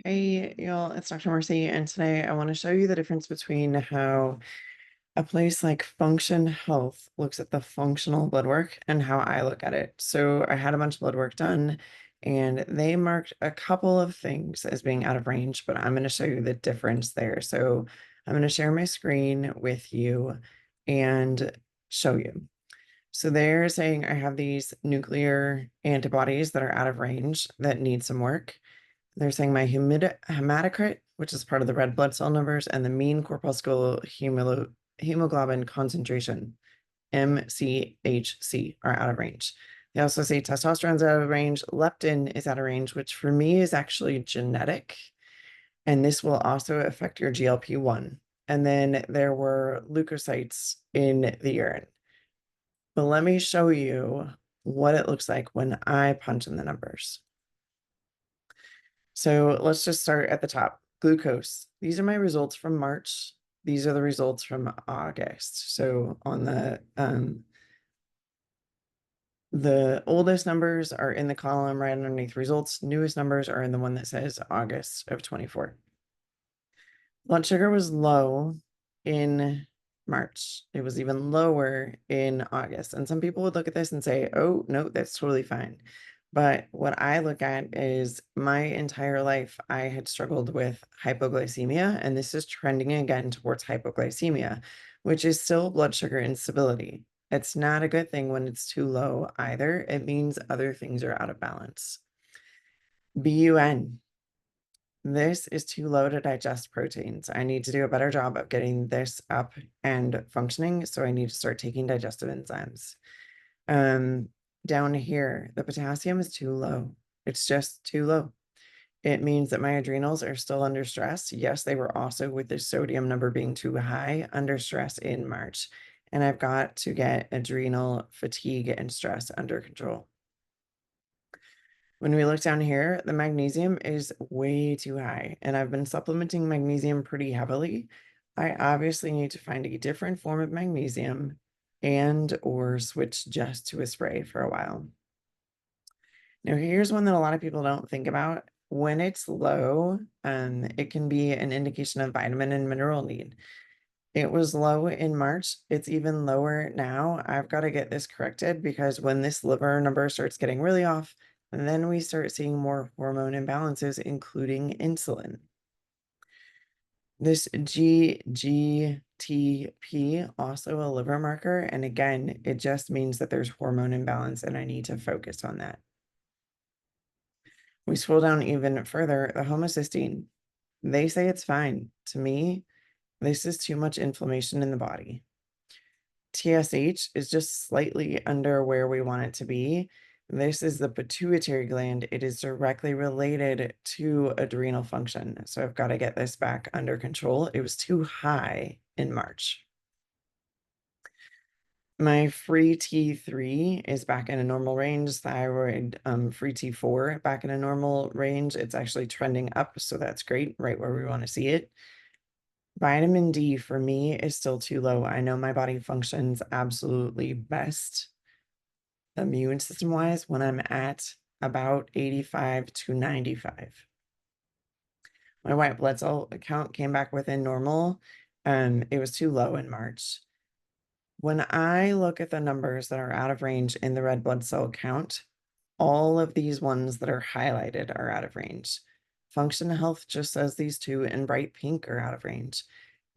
Hey, y'all, it's Dr. Marcy, and today I want to show you the difference between how a place like Function Health looks at the functional blood work and how I look at it. So I had a bunch of blood work done, and they marked a couple of things as being out of range, but I'm going to show you the difference there. So I'm going to share my screen with you and show you. So they're saying I have these nuclear antibodies that are out of range that need some work. They're saying my hematocrit, which is part of the red blood cell numbers, and the mean corpuscular hemoglobin concentration, MCHC, are out of range. They also say testosterone's out of range, leptin is out of range, which for me is actually genetic, and this will also affect your GLP-1. And then there were leukocytes in the urine. But let me show you what it looks like when I punch in the numbers. So let's just start at the top. Glucose. These are my results from March. These are the results from August. So on the oldest numbers are in the column right underneath results. Newest numbers are in the one that says August of 24. Blood sugar was low in March. It was even lower in August. And some people would look at this and say, oh, no, that's totally fine. But what I look at is my entire life, I had struggled with hypoglycemia, and this is trending again towards hypoglycemia, which is still blood sugar instability. It's not a good thing when it's too low either. It means other things are out of balance. BUN. This is too low to digest proteins. I need to do a better job of getting this up and functioning, so I need to start taking digestive enzymes. Down here, the potassium is too low. It's just too low. It means that my adrenals are still under stress. Yes, they were also, with the sodium number being too high, under stress in March. And I've got to get adrenal fatigue and stress under control. When we look down here, the magnesium is way too high, and I've been supplementing magnesium pretty heavily. I obviously need to find a different form of magnesium and or switch just to a spray for a while. Now, here's one that a lot of people don't think about. When it's low, it can be an indication of vitamin and mineral need. It was low in March. It's even lower now. I've got to get this corrected because when this liver number starts getting really off, then we start seeing more hormone imbalances, including insulin. This GGTP, also a liver marker. And again, it just means that there's hormone imbalance and I need to focus on that. We scroll down even further, the homocysteine. They say it's fine. To me, this is too much inflammation in the body. TSH is just slightly under where we want it to be. This is the pituitary gland. It is directly related to adrenal function. So I've got to get this back under control. It was too high in March. My free T3 is back in a normal range. Thyroid, free T4 back in a normal range. It's actually trending up, so that's great, right where we want to see it. Vitamin D for me is still too low. I know my body functions absolutely best immune system wise when I'm at about 85 to 95. My white blood cell count came back within normal. It was too low in March. When I look at the numbers that are out of range in the red blood cell count, all of these ones that are highlighted are out of range. Function Health just says these two in bright pink are out of range.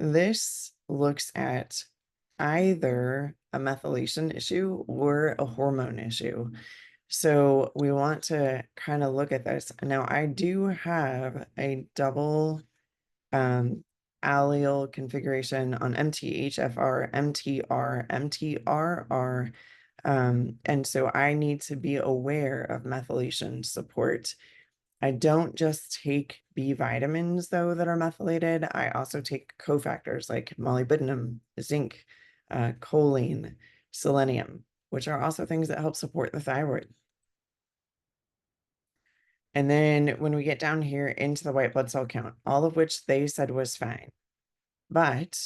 This looks at either a methylation issue or a hormone issue. So we want to kind of look at this. Now, I do have a double allele configuration on MTHFR, MTR, MTRR. And so I need to be aware of methylation support. I don't just take B vitamins, though, that are methylated. I also take cofactors like molybdenum, zinc, choline, selenium, which are also things that help support the thyroid. And then when we get down here into the white blood cell count, all of which they said was fine. But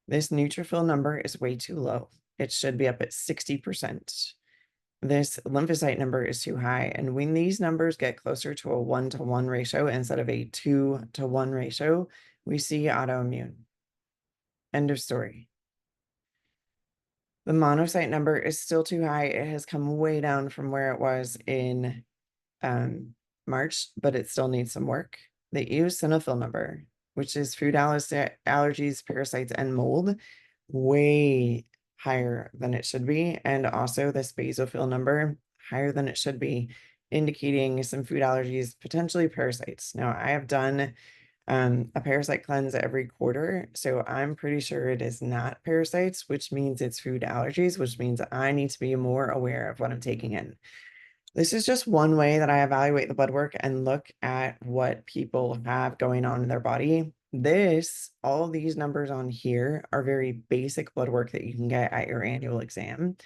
this neutrophil number is way too low. It should be up at 60%. this lymphocyte number is too high. And when these numbers get closer to a 1-to-1 ratio instead of a 2-to-1 ratio, we see autoimmune. End of story. The monocyte number is still too high. It has come way down from where it was in March, but it still needs some work. The eosinophil number, which is food allergies, parasites, and mold, way higher than it should be. And also this basophil number, higher than it should be, indicating some food allergies, potentially parasites. Now, I have done a parasite cleanse every quarter, so I'm pretty sure it is not parasites, which means it's food allergies, which means I need to be more aware of what I'm taking in. This is just one way that I evaluate the blood work and look at what people have going on in their body. All these numbers on here are very basic blood work that you can get at your annual exam.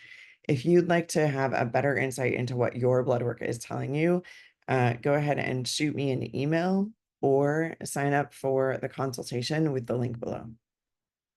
If you'd like to have a better insight into what your blood work is telling you, go ahead and shoot me an email or sign up for the consultation with the link below.